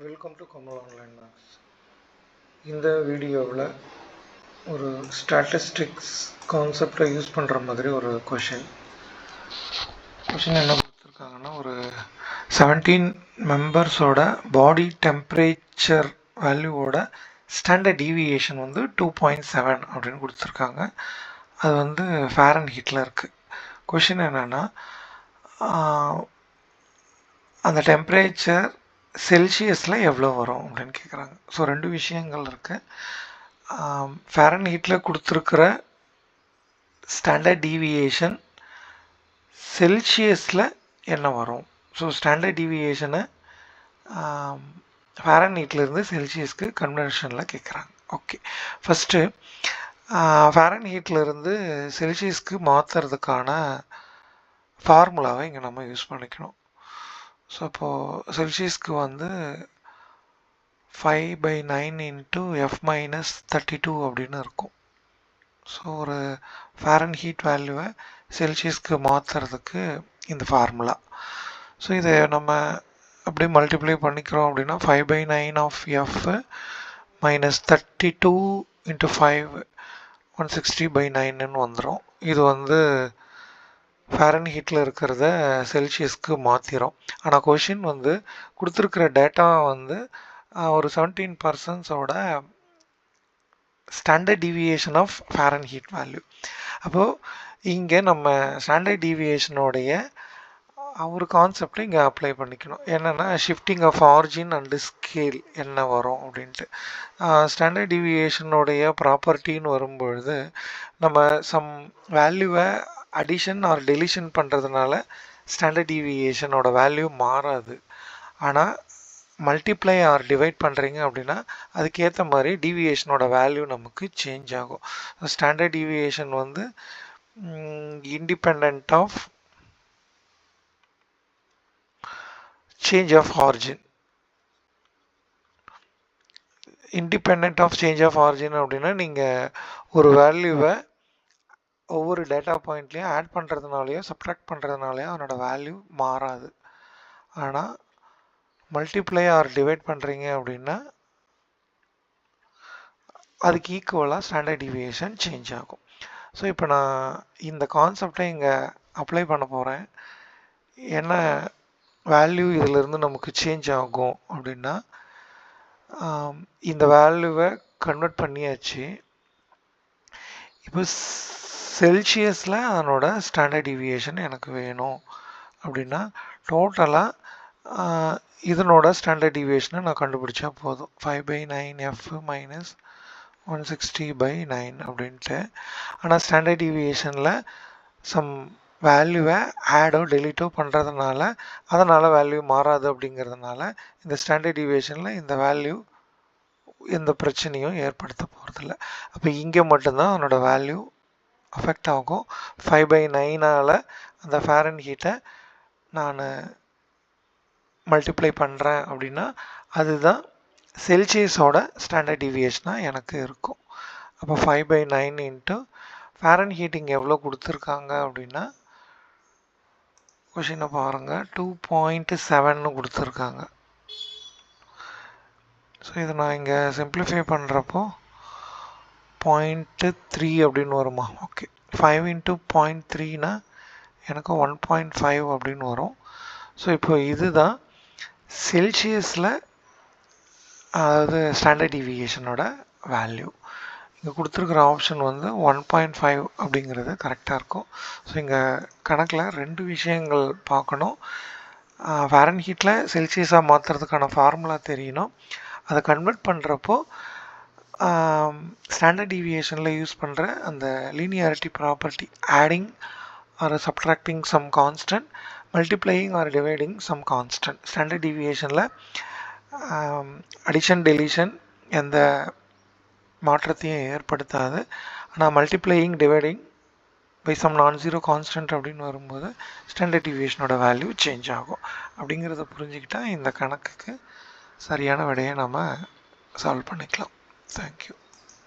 Welcome to Kamal online maths. இந்த வீடியோவில் ஒரு ஸ்டாட்டிஸ்டிக்ஸ் கான்செப்டை யூஸ் பண்ணுற மாதிரி ஒரு கொஷின் என்ன கொடுத்துருக்காங்கன்னா, ஒரு 17 மெம்பர்ஸோட பாடி டெம்பரேச்சர் வேல்யூவோட ஸ்டாண்டர்ட் டீவியேஷன் 2.7 அப்படின்னு கொடுத்துருக்காங்க. அது ஃபாரன்ஹீட்டில் இருக்குது. கொஷின் என்னென்னா, அந்த டெம்பரேச்சர் செல்சியஸில் எவ்வளோ வரும் அப்படின்னு கேட்குறாங்க. ஸோ ரெண்டு விஷயங்கள் இருக்குது. ஃபாரன்ஹீட்டில் கொடுத்துருக்கிற ஸ்டாண்டர்ட் டீவியேஷன் செல்சியஸில் என்ன வரும். ஸோ ஸ்டாண்டர்ட் டீவியேஷனை ஃபாரன்ஹீட்லேருந்து செல்சியஸ்க்கு கன்வர்ஷனில் கேட்குறாங்க. ஓகே, ஃபஸ்ட்டு ஃபாரன்ஹீட்லேருந்து செல்சியஸ்க்கு மாற்றுறதுக்கான ஃபார்முலாவை இங்கே நம்ம யூஸ் பண்ணிக்கணும். ஸோ இப்போது செல்சியஸ்க்கு 5/9 இன்ட்டு F-32 அப்படின்னு இருக்கும். ஸோ ஒரு ஃபாரன்ஹீட் வேல்யூவை செல்சியஸ்க்கு மாற்றுறதுக்கு இந்த ஃபார்முலா. ஸோ இதை நம்ம அப்படியே மல்டிப்ளை பண்ணிக்கிறோம் அப்படின்னா 5/9 ஆஃப் F மைனஸ் 32 இன்ட்டு 5 160/9 வந்துடும். இது ஃபாரன்ஹீட்டில் இருக்கிறத செல்சியஸ்க்கு மாற்றிடும். ஆனால் கொஷின் கொடுத்துருக்கிற டேட்டா ஒரு 17 பர்சன்ஸோட standard deviation of Fahrenheit value. அப்போது இங்கே நம்ம ஸ்டாண்டர்ட் டீவியேஷனோடைய ஒரு கான்செப்டை இங்கே அப்ளை பண்ணிக்கணும். என்னென்னா, shifting of origin and scale என்ன வரும் அப்படின்ட்டு. ஸ்டாண்டர்ட் டீவியேஷனுடைய ப்ராப்பர்ட்டின்னு வரும்பொழுது நம்ம சம் வேல்யூவை அடிஷன் ஆர் டெலிஷன் பண்ணுறதுனால ஸ்டாண்டர்ட் டீவியேஷனோட வேல்யூ மாறாது. ஆனால் மல்டிப்ளை ஆர் டிவைட் பண்ணுறீங்க அப்படின்னா அதுக்கேற்ற மாதிரி டீவியேஷனோட வேல்யூ நமக்கு சேஞ்ச் ஆகும். Standard deviation independent of change of origin. Independent of change of origin அப்படின்னா நீங்கள் ஒரு வேல்யூவை ஒவ்வொரு டேட்டா பாயிண்ட்லேயும் ஆட் பண்ணுறதுனாலையோ சப்ட்ராக்ட் பண்ணுறதுனாலையோ அதனோட வேல்யூ மாறாது. ஆனால் மல்டிப்ளை ஆர் டிவைட் பண்ணுறீங்க அப்படின்னா அதுக்கு ஈக்குவலாக ஸ்டாண்டர்ட் டீவியேஷன் சேஞ்ச் ஆகும். ஸோ இப்போ நான் இந்த கான்செப்டை இங்கே அப்ளை பண்ண போகிறேன். என்ன வேல்யூ இதிலிருந்து நமக்கு சேஞ்ச் ஆகும் அப்படின்னா, இந்த வேல்யூவை கன்வெர்ட் பண்ணியாச்சு. இப்போ செல்சியஸில் அதனோட ஸ்டாண்டர்ட் டீவியேஷன் எனக்கு வேணும் அப்படின்னா டோட்டலாக இதனோட ஸ்டாண்டர்ட் டீவியேஷனை நான் கண்டுபிடிச்சா போதும். 5/9 F மைனஸ் 160/9 அப்படின்ட்டு. ஆனால் ஸ்டாண்டர்ட் டீவியேஷனில் சம் வேல்யூவை ஆடோ டெலிட்டோ பண்ணுறதுனால அதனால் வேல்யூ மாறாது. அப்படிங்கிறதுனால இந்த ஸ்டாண்டர்ட் டீவியேஷனில் இந்த வேல்யூ எந்த பிரச்சனையும் ஏற்படுத்த போகிறதில்ல. அப்போ இங்கே மட்டும்தான் அதனோட வேல்யூ அஃபெக்ட் ஆகும். 5/9 அந்த ஃபாரன்ஹீட்டை நான் மல்டிப்ளை பண்ணுறேன் அப்படின்னா அதுதான் செல்சியஸோட ஸ்டாண்டர்ட் டீவியேஷனாக எனக்கு இருக்கும். அப்போ 5/9 இன்ட்டு ஃபாரன்ஹீட் இங்கே எவ்வளோ கொடுத்துருக்காங்க அப்படின்னா, கொஷினை பாருங்கள், 2.7 கொடுத்துருக்காங்க. ஸோ இதை நான் இங்கே சிம்பிளிஃபை பண்ணுறப்போ 0.3 அப்படின்னு வருமா? ஓகே, 5 இன்ட்டு 0.3னா எனக்கு 1.5 அப்படின்னு வரும். ஸோ இப்போ இதுதான் செல்சியஸில் அதாவது ஸ்டாண்டர்ட் டீவியேஷனோட வேல்யூ. இங்கே கொடுத்துருக்குற ஆப்ஷன் 1.5 அப்படிங்கிறது கரெக்டாக இருக்கும். ஸோ இங்கே கணக்கில் ரெண்டு விஷயங்கள் பார்க்கணும். ஃபாரன்ஹீட்டில் செல்சியஸாக மாற்றுறதுக்கான ஃபார்முலா தெரியணும். அதை கன்வெர்ட் பண்ணுறப்போ ஸ்டாண்டர்ட் டீவியேஷனில் யூஸ் பண்ணுற அந்த linearity property, adding or subtracting some constant, multiplying or dividing some constant. Standard டீவியேஷனில் அடிஷன் டெலிஷன் எந்த மாற்றத்தையும் ஏற்படுத்தாது. ஆனால் multiplying dividing by some non zero constant அப்படின்னு வரும்போது ஸ்டாண்டர்ட் டீவியேஷனோட வேல்யூ சேஞ்ச் ஆகும். அப்படிங்கிறத புரிஞ்சுக்கிட்டால் இந்த கணக்குக்கு சரியான விடையை நம்ம சால்வ் பண்ணிக்கலாம். தேங்க்யூ.